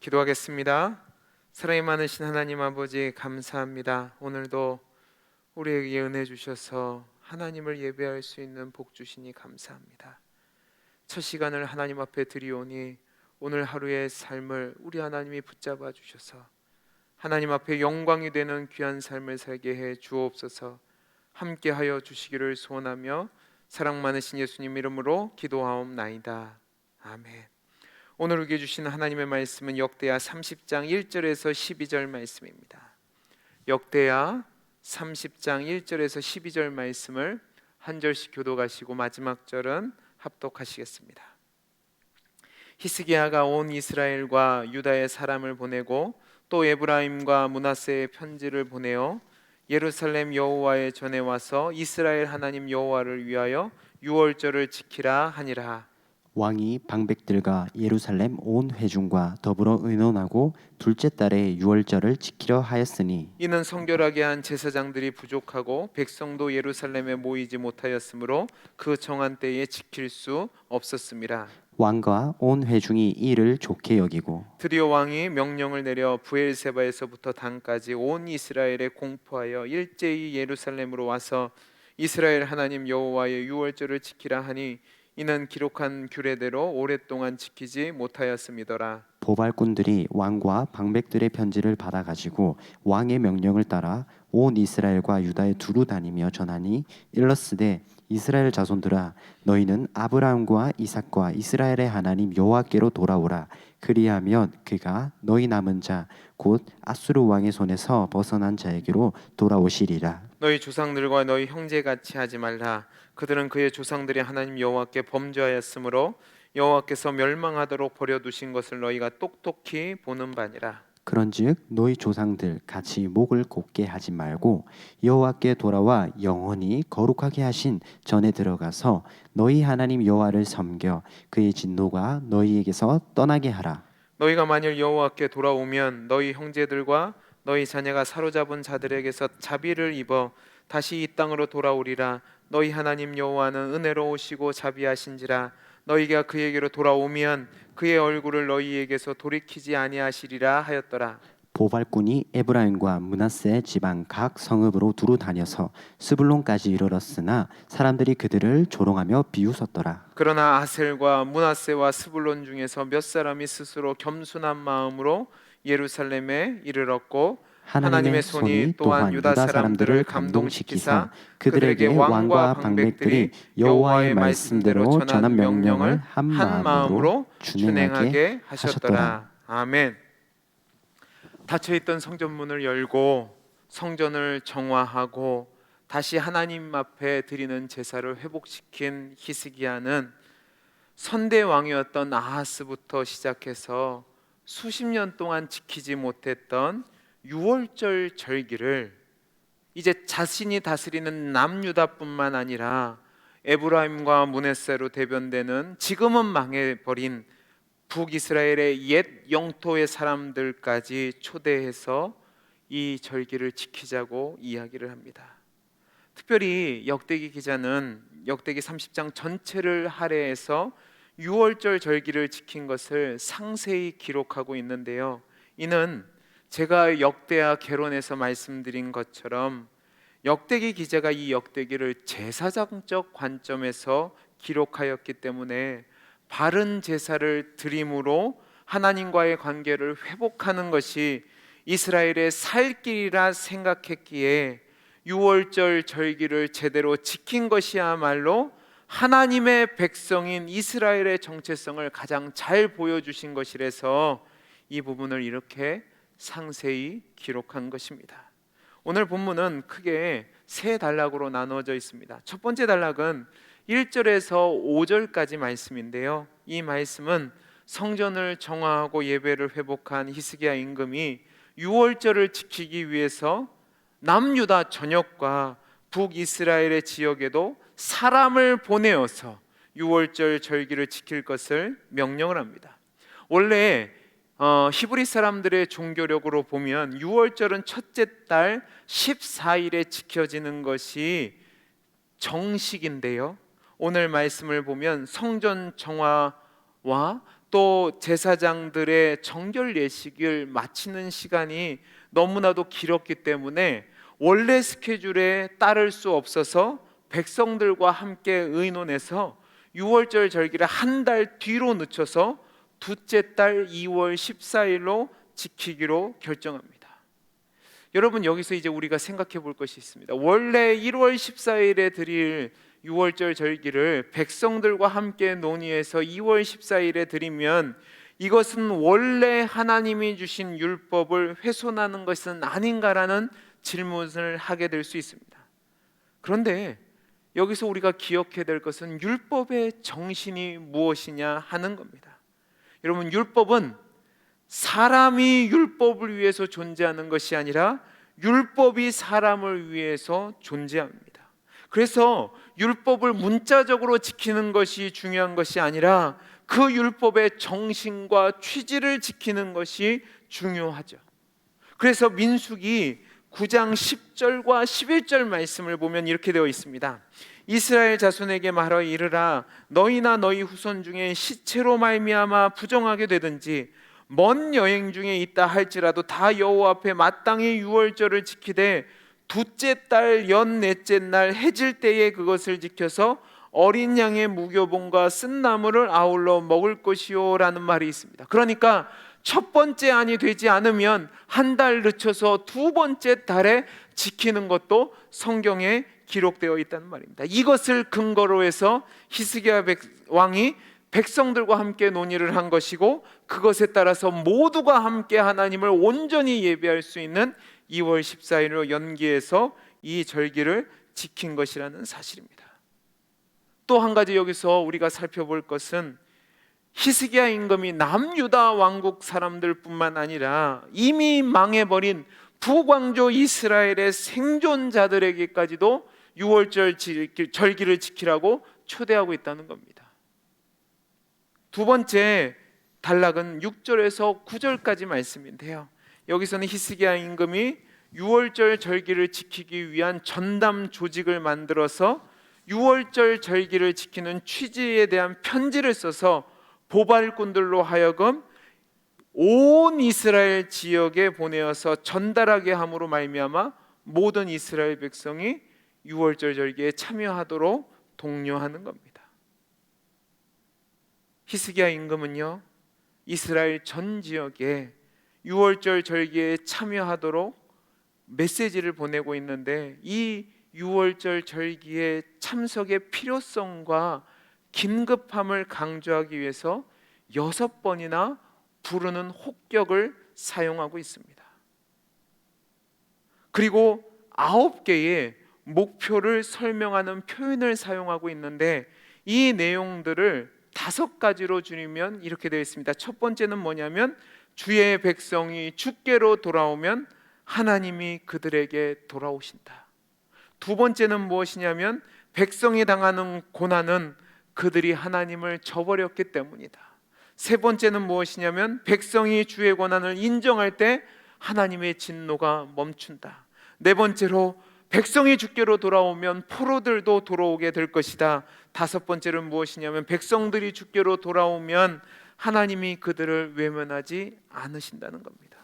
기도하겠습니다. 사랑이 많으신 하나님 아버지, 감사합니다. 오늘도 우리에게 은혜 주셔서 하나님을 예배할 수 있는 복 주시니 감사합니다. 첫 시간을 하나님 앞에 드리오니 오늘 하루의 삶을 우리 하나님이 붙잡아 주셔서 하나님 앞에 영광이 되는 귀한 삶을 살게 해 주옵소서. 함께하여 주시기를 소원하며 사랑 많으신 예수님 이름으로 기도하옵나이다. 아멘. 오늘 우리에게 주시는 하나님의 말씀은 역대하 30장 1절에서 12절 말씀입니다. 역대하 30장 1절에서 12절 말씀을 한 절씩 교독하시고 마지막 절은 합독하시겠습니다. 히스기야가 온 이스라엘과 유다의 사람을 보내고 또 에브라임과 므낫세의 편지를 보내어 예루살렘 여호와의 전에 와서 이스라엘 하나님 여호와를 위하여 유월절을 지키라 하니라. 왕이 방백들과 예루살렘 온 회중과 더불어 의논하고 둘째 달에 유월절을 지키려 하였으니 이는 성결하게 한 제사장들이 부족하고 백성도 예루살렘에 모이지 못하였으므로 그 정한 때에 지킬 수 없었습니다. 왕과 온 회중이 이를 좋게 여기고 드디어 왕이 명령을 내려 브엘세바에서부터 단까지 온 이스라엘에 공포하여 일제히 예루살렘으로 와서 이스라엘 하나님 여호와의 유월절을 지키라 하니 이는 기록한 규례대로 오랫동안 지키지 못하였음이더라. 보발꾼들이 왕과 방백들의 편지를 받아 가지고 왕의 명령을 따라 온 이스라엘과 유다에 두루 다니며 전하니 일러스되 이스라엘 자손들아 너희는 아브라함과 이삭과 이스라엘의 하나님 여호와께로 돌아오라. 그리하면 그가 너희 남은 자 곧 아수르 왕의 손에서 벗어난 자에게로 돌아오시리라. 너희 조상들과 너희 형제같이 하지 말라. 그들은 그의 조상들이 하나님 여호와께 범죄하였으므로 여호와께서 멸망하도록 버려두신 것을 너희가 똑똑히 보는 바니라. 그런즉 너희 조상들 같이 목을 곧게 하지 말고 여호와께 돌아와 영원히 거룩하게 하신 전에 들어가서 너희 하나님 여호와를 섬겨 그의 진노가 너희에게서 떠나게 하라. 너희가 만일 여호와께 돌아오면 너희 형제들과 너희 자녀가 사로잡은 자들에게서 자비를 입어 다시 이 땅으로 돌아오리라. 너희 하나님 여호와는 은혜로우시고 자비하신지라. 너희가 그에게로 돌아오면 그의 얼굴을 너희에게서 돌이키지 아니하시리라 하였더라. 보발꾼이 에브라임과 므낫세 지방 각 성읍으로 두루 다녀서 스불론까지 이르렀으나 사람들이 그들을 조롱하며 비웃었더라. 그러나 아셀과 므낫세와 스불론 중에서 몇 사람이 스스로 겸손한 마음으로 예루살렘에 이르렀고 하나님의 손이 또한 유다 사람들을 감동시키사 그들에게 왕과 방백들이 여호와의 말씀대로 전한 명령을 한 마음으로 준행하게 하셨더라. 아멘. 닫혀있던 성전문을 열고 성전을 정화하고 다시 하나님 앞에 드리는 제사를 회복시킨 히스기야는 선대 왕이었던 아하스부터 시작해서 수십 년 동안 지키지 못했던 유월절 절기를 이제 자신이 다스리는 남유다뿐만 아니라 에브라임과 므낫세로 대변되는 지금은 망해버린 북이스라엘의 옛 영토의 사람들까지 초대해서 이 절기를 지키자고 이야기를 합니다. 특별히 역대기 기자는 역대기 30장 전체를 할애해서 유월절 절기를 지킨 것을 상세히 기록하고 있는데요. 이는 제가 역대하 개론에서 말씀드린 것처럼 역대기 기자가 이 역대기를 제사장적 관점에서 기록하였기 때문에 바른 제사를 드림으로 하나님과의 관계를 회복하는 것이 이스라엘의 살 길이라 생각했기에 유월절 절기를 제대로 지킨 것이야말로 하나님의 백성인 이스라엘의 정체성을 가장 잘 보여주신 것이라서 이 부분을 이렇게 상세히 기록한 것입니다. 오늘 본문은 크게 세 단락으로 나누어져 있습니다. 첫 번째 단락은 1절에서 5절까지 말씀인데요. 이 말씀은 성전을 정화하고 예배를 회복한 히스기야 임금이 유월절을 지키기 위해서 남유다 전역과 북이스라엘의 지역에도 사람을 보내어서 유월절 절기를 지킬 것을 명령을 합니다. 원래 히브리 사람들의 종교력으로 보면 유월절은 첫째 달 14일에 지켜지는 것이 정식인데요. 오늘 말씀을 보면 성전 정화와 또 제사장들의 정결 예식을 마치는 시간이 너무나도 길었기 때문에 원래 스케줄에 따를 수 없어서 백성들과 함께 의논해서 유월절 절기를 한 달 뒤로 늦춰서 둘째 달 2월 14일로 지키기로 결정합니다. 여러분, 여기서 이제 우리가 생각해 볼 것이 있습니다. 원래 1월 14일에 드릴 유월절 절기를 백성들과 함께 논의해서 2월 14일에 드리면 이것은 원래 하나님이 주신 율법을 훼손하는 것은 아닌가라는 질문을 하게 될 수 있습니다. 그런데 여기서 우리가 기억해야 될 것은 율법의 정신이 무엇이냐 하는 겁니다. 여러분, 율법은 사람이 율법을 위해서 존재하는 것이 아니라 율법이 사람을 위해서 존재합니다. 그래서 율법을 문자적으로 지키는 것이 중요한 것이 아니라 그 율법의 정신과 취지를 지키는 것이 중요하죠. 그래서 민수기 9장 10절과 11절 말씀을 보면 이렇게 되어 있습니다. 이스라엘 자손에게 말하여 이르라. 너희나 너희 후손 중에 시체로 말미암아 부정하게 되든지 먼 여행 중에 있다 할지라도 다 여호와 앞에 마땅히 유월절을 지키되 둘째 달 넷째 날 해질 때에 그것을 지켜서 어린 양의 무교봉과 쓴 나물을 아울러 먹을 것이요 라는 말이 있습니다. 그러니까 첫 번째 안이 되지 않으면 한 달 늦춰서 두 번째 달에 지키는 것도 성경에 기록되어 있다는 말입니다. 이것을 근거로 해서 히스기야 왕이 백성들과 함께 논의를 한 것이고, 그것에 따라서 모두가 함께 하나님을 온전히 예배할 수 있는 2월 14일로 연기해서 이 절기를 지킨 것이라는 사실입니다. 또 한 가지 여기서 우리가 살펴볼 것은 히스기야 임금이 남유다 왕국 사람들뿐만 아니라 이미 망해버린 북왕조 이스라엘의 생존자들에게까지도 6월절 절기를 지키라고 초대하고 있다는 겁니다. 두 번째 단락은 6절에서 9절까지 말씀인데요, 여기서는 히스기야 임금이 6월절 절기를 지키기 위한 전담 조직을 만들어서 6월절 절기를 지키는 취지에 대한 편지를 써서 보발꾼들로 하여금 온 이스라엘 지역에 보내어서 전달하게 함으로 말미암아 모든 이스라엘 백성이 6월절 절기에 참여하도록 독려하는 겁니다. 히스기야 임금은요, 이스라엘 전 지역에 6월절 절기에 참여하도록 메시지를 보내고 있는데, 이 6월절 절기의 참석의 필요성과 긴급함을 강조하기 위해서 6번이나 부르는 혹격을 사용하고 있습니다. 그리고 9개의 목표를 설명하는 표현을 사용하고 있는데, 이 내용들을 5가지로 줄이면 이렇게 되어 있습니다. 첫 번째는 뭐냐면, 주의 백성이 주께로 돌아오면 하나님이 그들에게 돌아오신다. 두 번째는 무엇이냐면, 백성이 당하는 고난은 그들이 하나님을 저버렸기 때문이다. 세 번째는 무엇이냐면, 백성이 주의 고난을 인정할 때 하나님의 진노가 멈춘다. 네 번째로, 백성이 주께로 돌아오면 포로들도 돌아오게 될 것이다. 다섯 번째는 무엇이냐면, 백성들이 주께로 돌아오면 하나님이 그들을 외면하지 않으신다는 겁니다.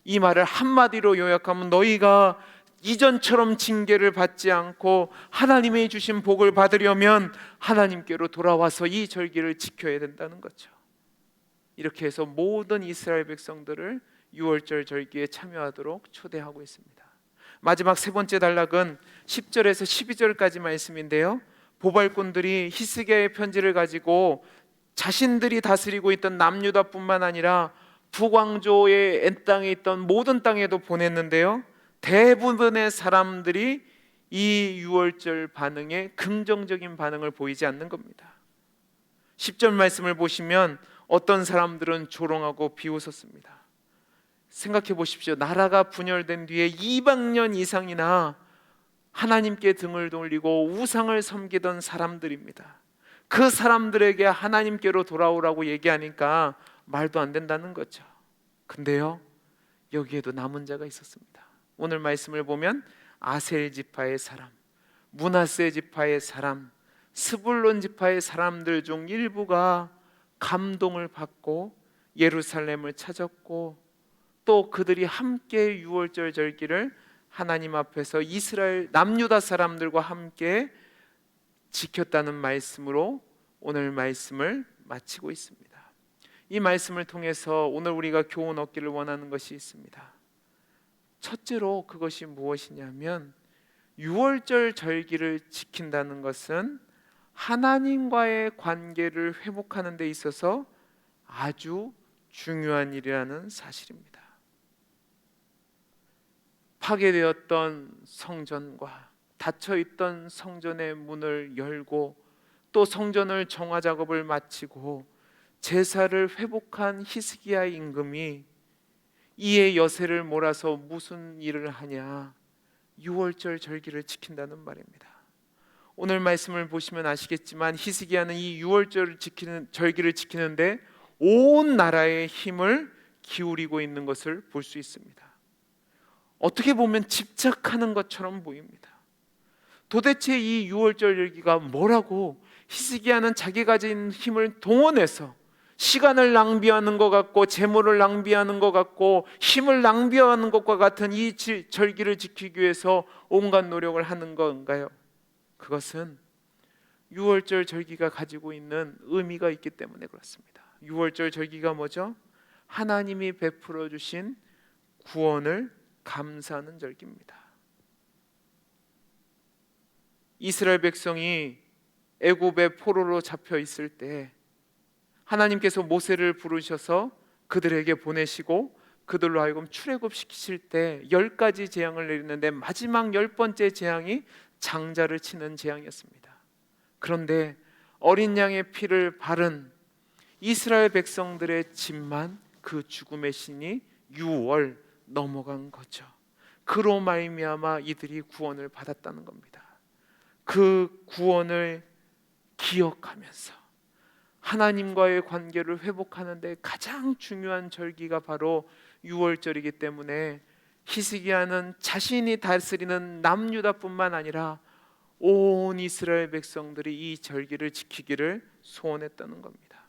이 말을 한마디로 요약하면, 너희가 이전처럼 징계를 받지 않고 하나님이 주신 복을 받으려면 하나님께로 돌아와서 이 절기를 지켜야 된다는 거죠. 이렇게 해서 모든 이스라엘 백성들을 6월절 절기에 참여하도록 초대하고 있습니다. 마지막 세 번째 단락은 10절에서 12절까지 말씀인데요, 보발꾼들이 히스기야의 편지를 가지고 자신들이 다스리고 있던 남유다뿐만 아니라 북왕조의 엔땅에 있던 모든 땅에도 보냈는데요, 대부분의 사람들이 이 6월절 반응에 긍정적인 반응을 보이지 않는 겁니다. 10절 말씀을 보시면 어떤 사람들은 조롱하고 비웃었습니다. 생각해 보십시오. 나라가 분열된 뒤에 200년 이상이나 하나님께 등을 돌리고 우상을 섬기던 사람들입니다. 그 사람들에게 하나님께로 돌아오라고 얘기하니까 말도 안 된다는 거죠. 근데요, 여기에도 남은 자가 있었습니다. 오늘 말씀을 보면 아셀 지파의 사람, 므낫세 지파의 사람, 스불론 지파의 사람들 중 일부가 감동을 받고 예루살렘을 찾았고, 또 그들이 함께 유월절 절기를 하나님 앞에서 이스라엘 남유다 사람들과 함께 지켰다는 말씀으로 오늘 말씀을 마치고 있습니다. 이 말씀을 통해서 오늘 우리가 교훈 얻기를 원하는 것이 있습니다. 첫째로 그것이 무엇이냐면, 유월절 절기를 지킨다는 것은 하나님과의 관계를 회복하는 데 있어서 아주 중요한 일이라는 사실입니다. 파괴되었던 성전과 닫혀있던 성전의 문을 열고, 또 성전을 정화 작업을 마치고 제사를 회복한 히스기야 임금이 이에 여세를 몰아서 무슨 일을 하냐? 유월절 절기를 지킨다는 말입니다. 오늘 말씀을 보시면 아시겠지만 히스기야는 이 유월절을 지키는 절기를 지키는데 온 나라의 힘을 기울이고 있는 것을 볼 수 있습니다. 어떻게 보면 집착하는 것처럼 보입니다. 도대체 이 유월절 절기가 뭐라고 히스기야는 자기 가진 힘을 동원해서 시간을 낭비하는 것 같고 재물을 낭비하는 것 같고 힘을 낭비하는 것과 같은 이 절기를 지키기 위해서 온갖 노력을 하는 건가요? 그것은 유월절 절기가 가지고 있는 의미가 있기 때문에 그렇습니다. 유월절 절기가 뭐죠? 하나님이 베풀어 주신 구원을 감사하는 절기입니다. 이스라엘 백성이 애굽의 포로로 잡혀 있을 때 하나님께서 모세를 부르셔서 그들에게 보내시고 그들로 하여금 출애굽시키실 때 10가지 재앙을 내리는데 마지막 10번째 재앙이 장자를 치는 재앙이었습니다. 그런데 어린 양의 피를 바른 이스라엘 백성들의 집만 그 죽음의 신이 유월 넘어간 거죠. 그로 말미암아 이들이 구원을 받았다는 겁니다. 그 구원을 기억하면서 하나님과의 관계를 회복하는 데 가장 중요한 절기가 바로 유월절이기 때문에 히스기야는 자신이 다스리는 남유다뿐만 아니라 온 이스라엘 백성들이 이 절기를 지키기를 소원했다는 겁니다.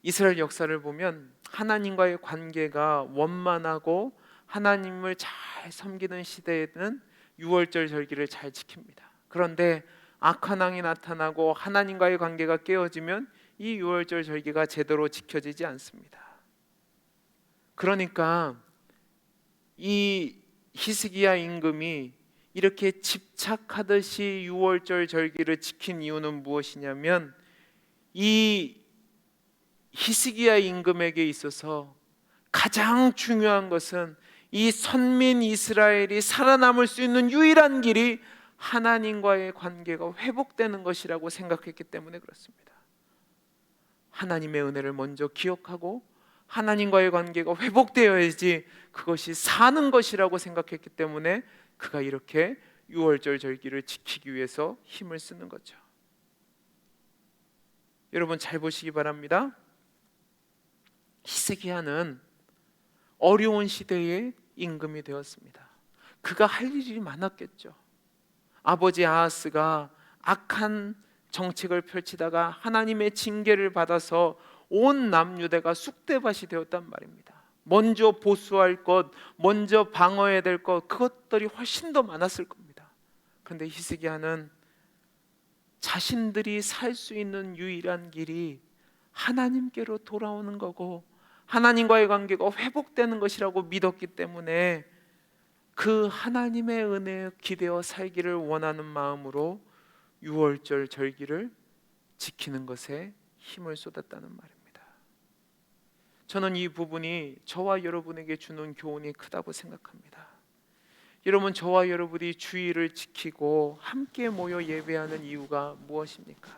이스라엘 역사를 보면 하나님과의 관계가 원만하고 하나님을 잘 섬기는 시대에는 유월절 절기를 잘 지킵니다. 그런데 악한 왕이 나타나고 하나님과의 관계가 깨어지면 이 유월절 절기가 제대로 지켜지지 않습니다. 그러니까 이 히스기야 임금이 이렇게 집착하듯이 유월절 절기를 지킨 이유는 무엇이냐면, 이 히스기야 임금에게 있어서 가장 중요한 것은 이 선민 이스라엘이 살아남을 수 있는 유일한 길이 하나님과의 관계가 회복되는 것이라고 생각했기 때문에 그렇습니다. 하나님의 은혜를 먼저 기억하고 하나님과의 관계가 회복되어야지 그것이 사는 것이라고 생각했기 때문에 그가 이렇게 유월절 절기를 지키기 위해서 힘을 쓰는 거죠. 여러분 잘 보시기 바랍니다. 히스기야는 어려운 시대의 임금이 되었습니다. 그가 할 일이 많았겠죠. 아버지 아하스가 악한 정책을 펼치다가 하나님의 징계를 받아서 온 남유대가 쑥대밭이 되었단 말입니다. 먼저 보수할 것, 먼저 방어해야 될 것, 그것들이 훨씬 더 많았을 겁니다. 그런데 히스기야는 자신들이 살 수 있는 유일한 길이 하나님께로 돌아오는 거고 하나님과의 관계가 회복되는 것이라고 믿었기 때문에 그 하나님의 은혜에 기대어 살기를 원하는 마음으로 유월절 절기를 지키는 것에 힘을 쏟았다는 말입니다. 저는 이 부분이 저와 여러분에게 주는 교훈이 크다고 생각합니다. 여러분, 저와 여러분이 주일을 지키고 함께 모여 예배하는 이유가 무엇입니까?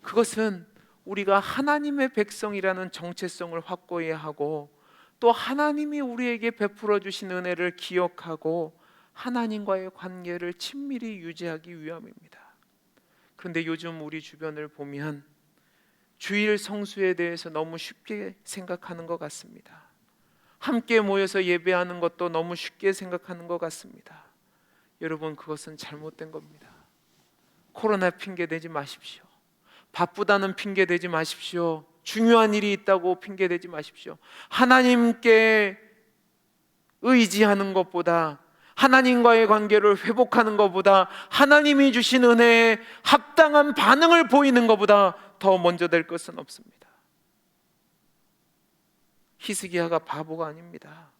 그것은 우리가 하나님의 백성이라는 정체성을 확고히 하고 또 하나님이 우리에게 베풀어 주신 은혜를 기억하고 하나님과의 관계를 친밀히 유지하기 위함입니다. 그런데 요즘 우리 주변을 보면 주일 성수에 대해서 너무 쉽게 생각하는 것 같습니다. 함께 모여서 예배하는 것도 너무 쉽게 생각하는 것 같습니다. 여러분, 그것은 잘못된 겁니다. 코로나 핑계 대지 마십시오. 바쁘다는 핑계 대지 마십시오. 중요한 일이 있다고 핑계 대지 마십시오. 하나님께 의지하는 것보다, 하나님과의 관계를 회복하는 것보다, 하나님이 주신 은혜에 합당한 반응을 보이는 것보다 더 먼저 될 것은 없습니다. 히스기야가 바보가 아닙니다.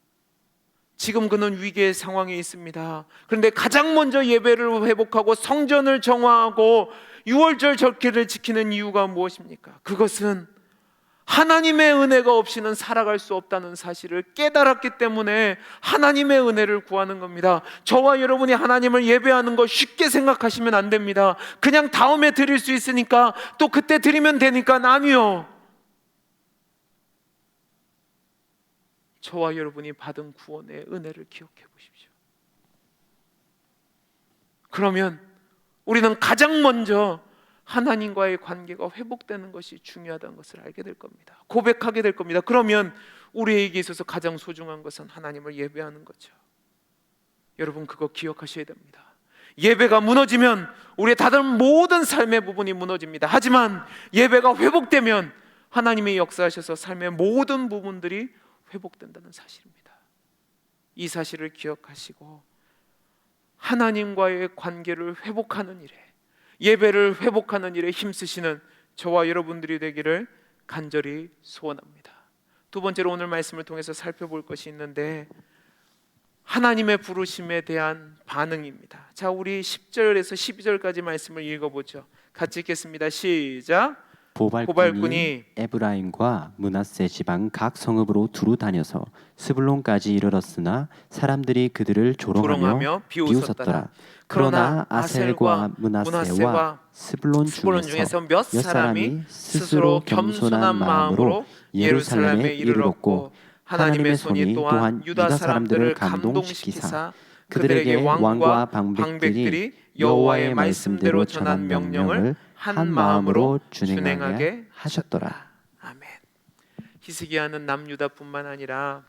지금 그는 위기의 상황에 있습니다. 그런데 가장 먼저 예배를 회복하고 성전을 정화하고 유월절 절기를 지키는 이유가 무엇입니까? 그것은 하나님의 은혜가 없이는 살아갈 수 없다는 사실을 깨달았기 때문에 하나님의 은혜를 구하는 겁니다. 저와 여러분이 하나님을 예배하는 거 쉽게 생각하시면 안 됩니다. 그냥 다음에 드릴 수 있으니까 또 그때 드리면 되니까, 아니요. 저와 여러분이 받은 구원의 은혜를 기억해 보십시오. 그러면 우리는 가장 먼저 하나님과의 관계가 회복되는 것이 중요하다는 것을 알게 될 겁니다. 고백하게 될 겁니다. 그러면 우리에게 있어서 가장 소중한 것은 하나님을 예배하는 거죠. 여러분, 그거 기억하셔야 됩니다. 예배가 무너지면 우리의 다른 모든 삶의 부분이 무너집니다. 하지만 예배가 회복되면 하나님이 역사하셔서 삶의 모든 부분들이 회복된다는 사실입니다. 이 사실을 기억하시고 하나님과의 관계를 회복하는 일에, 예배를 회복하는 일에 힘쓰시는 저와 여러분들이 되기를 간절히 소원합니다. 두 번째로 오늘 말씀을 통해서 살펴볼 것이 있는데, 하나님의 부르심에 대한 반응입니다. 자, 우리 10절에서 12절까지 말씀을 읽어보죠. 같이 읽겠습니다. 시작. 보발꾼이 에브라임과 므낫세 지방 각 성읍으로 두루 다녀서 스불론까지 이르렀으나 사람들이 그들을 조롱하며 비웃었더라. 그러나 아셀과 므낫세와 스불론 중에서 몇 사람이 스스로 겸손한 마음으로 예루살렘에 이르렀고, 하나님의 손이 또한 유다 사람들을 감동시키사 그들에게 왕과 방백들이 여호와의 말씀대로 전한 명령을 한 마음으로 준행하게 하셨더라. 아멘. 히스기야는 남유다뿐만 아니라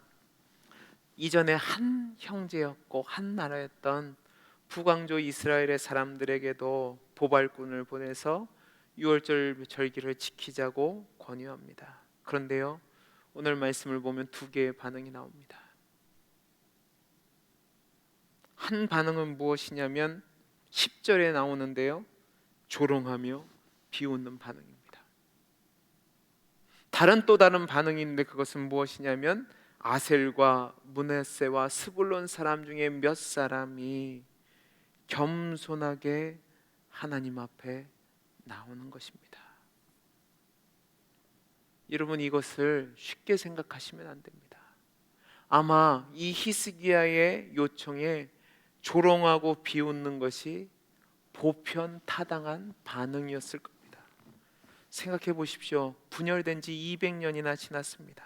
이전에 한 형제였고 한 나라였던 북왕조 이스라엘의 사람들에게도 보발꾼을 보내서 유월절 절기를 지키자고 권유합니다. 그런데요, 오늘 말씀을 보면 두 개의 반응이 나옵니다. 한 반응은 무엇이냐면 10절에 나오는데요, 조롱하며 비웃는 반응입니다. 또 다른 반응이 있는데 그것은 무엇이냐면 아셀과 므낫세와 스불론 사람 중에 몇 사람이 겸손하게 하나님 앞에 나오는 것입니다. 여러분, 이것을 쉽게 생각하시면 안 됩니다. 아마 이 히스기야의 요청에 조롱하고 비웃는 것이 보편 타당한 반응이었을 겁니다. 생각해 보십시오. 분열된 지 200년이나 지났습니다.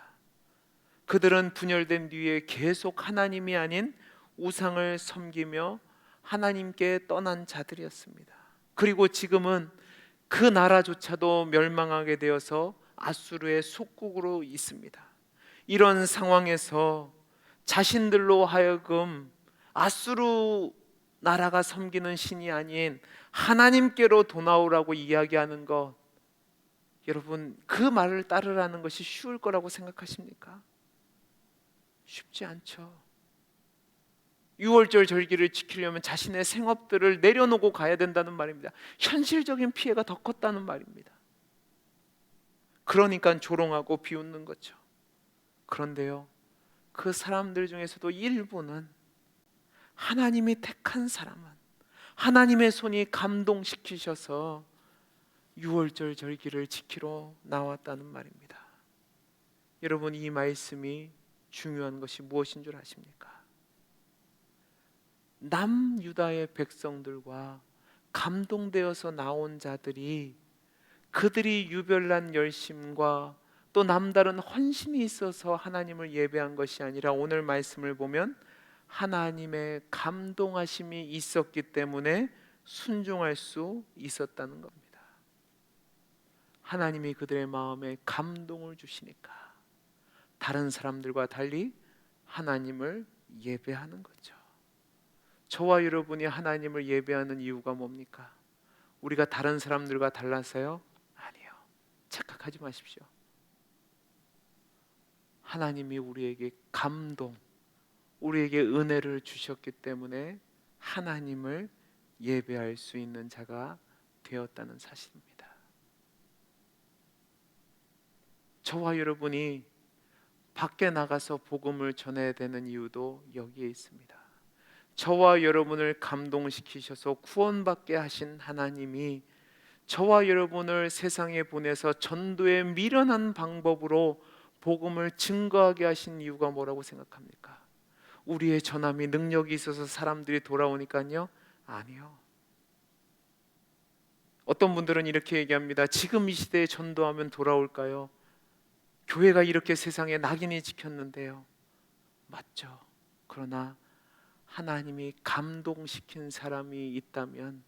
그들은 분열된 뒤에 계속 하나님이 아닌 우상을 섬기며 하나님께 떠난 자들이었습니다. 그리고 지금은 그 나라조차도 멸망하게 되어서 아수르의 속국으로 있습니다. 이런 상황에서 자신들로 하여금 아수르 나라가 섬기는 신이 아닌 하나님께로 돌아오라고 이야기하는 것, 여러분, 그 말을 따르라는 것이 쉬울 거라고 생각하십니까? 쉽지 않죠. 유월절 절기를 지키려면 자신의 생업들을 내려놓고 가야 된다는 말입니다. 현실적인 피해가 더 컸다는 말입니다. 그러니까 조롱하고 비웃는 거죠. 그런데요, 그 사람들 중에서도 일부는 하나님이 택한 사람은 하나님의 손이 감동시키셔서 유월절 절기를 지키러 나왔다는 말입니다. 여러분, 이 말씀이 중요한 것이 무엇인 줄 아십니까? 남유다의 백성들과 감동되어서 나온 자들이, 그들이 유별난 열심과 또 남다른 헌신이 있어서 하나님을 예배한 것이 아니라, 오늘 말씀을 보면 하나님의 감동하심이 있었기 때문에 순종할 수 있었다는 겁니다. 하나님이 그들의 마음에 감동을 주시니까 다른 사람들과 달리 하나님을 예배하는 거죠. 저와 여러분이 하나님을 예배하는 이유가 뭡니까? 우리가 다른 사람들과 달라서요? 아니에요. 착각하지 마십시오. 하나님이 우리에게 감동, 우리에게 은혜를 주셨기 때문에 하나님을 예배할 수 있는 자가 되었다는 사실입니다. 저와 여러분이 밖에 나가서 복음을 전해야 되는 이유도 여기에 있습니다. 저와 여러분을 감동시키셔서 구원받게 하신 하나님이 저와 여러분을 세상에 보내서 전도의 미련한 방법으로 복음을 증거하게 하신 이유가 뭐라고 생각합니까? 우리의 전함이 능력이 있어서 사람들이 돌아오니까요? 아니요. 어떤 분들은 이렇게 얘기합니다. 지금 이 시대에 전도하면 돌아올까요? 교회가 이렇게 세상에 낙인이 찍혔는데요. 맞죠. 그러나 하나님이 감동시킨 사람이 있다면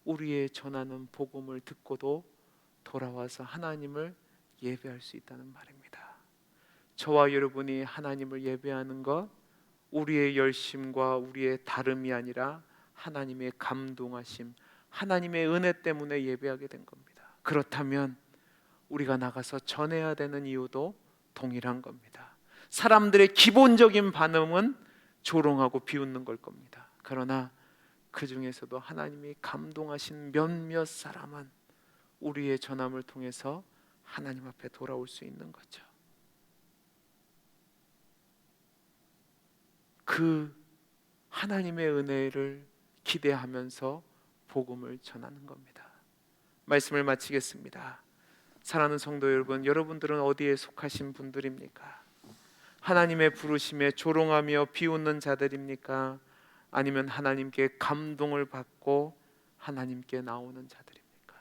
우리의 전하는 복음을 듣고도 돌아와서 하나님을 예배할 수 있다는 말입니다. 저와 여러분이 하나님을 예배하는 것, 우리의 열심과 우리의 다름이 아니라 하나님의 감동하심, 하나님의 은혜 때문에 예배하게 된 겁니다. 그렇다면 우리가 나가서 전해야 되는 이유도 동일한 겁니다. 사람들의 기본적인 반응은 조롱하고 비웃는 걸 겁니다. 그러나 그 중에서도 하나님이 감동하신 몇몇 사람은 우리의 전함을 통해서 하나님 앞에 돌아올 수 있는 거죠. 그 하나님의 은혜를 기대하면서 복음을 전하는 겁니다. 말씀을 마치겠습니다. 사랑하는 성도 여러분, 여러분들은 어디에 속하신 분들입니까? 하나님의 부르심에 조롱하며 비웃는 자들입니까? 아니면 하나님께 감동을 받고 하나님께 나오는 자들입니까?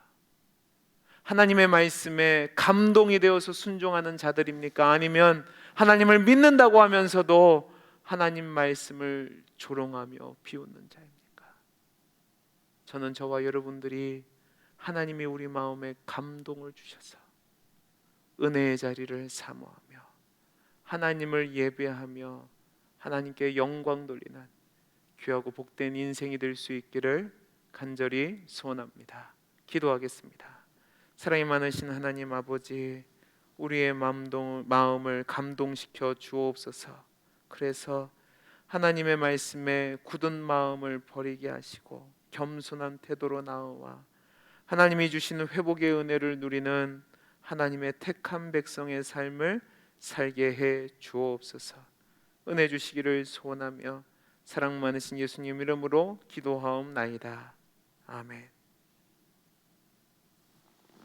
하나님의 말씀에 감동이 되어서 순종하는 자들입니까? 아니면 하나님을 믿는다고 하면서도 하나님 말씀을 조롱하며 비웃는 자입니까? 저는 저와 여러분들이 하나님이 우리 마음에 감동을 주셔서 은혜의 자리를 사모하며 하나님을 예배하며 하나님께 영광 돌리는 귀하고 복된 인생이 될 수 있기를 간절히 소원합니다. 기도하겠습니다. 사랑이 많으신 하나님 아버지, 우리의 마음을 감동시켜 주옵소서. 그래서 하나님의 말씀에 굳은 마음을 버리게 하시고 겸손한 태도로 나아와 하나님이 주시는 회복의 은혜를 누리는 하나님의 택한 백성의 삶을 살게 해 주옵소서. 은혜 주시기를 소원하며 사랑 많으신 예수님 이름으로 기도하옵나이다. 아멘.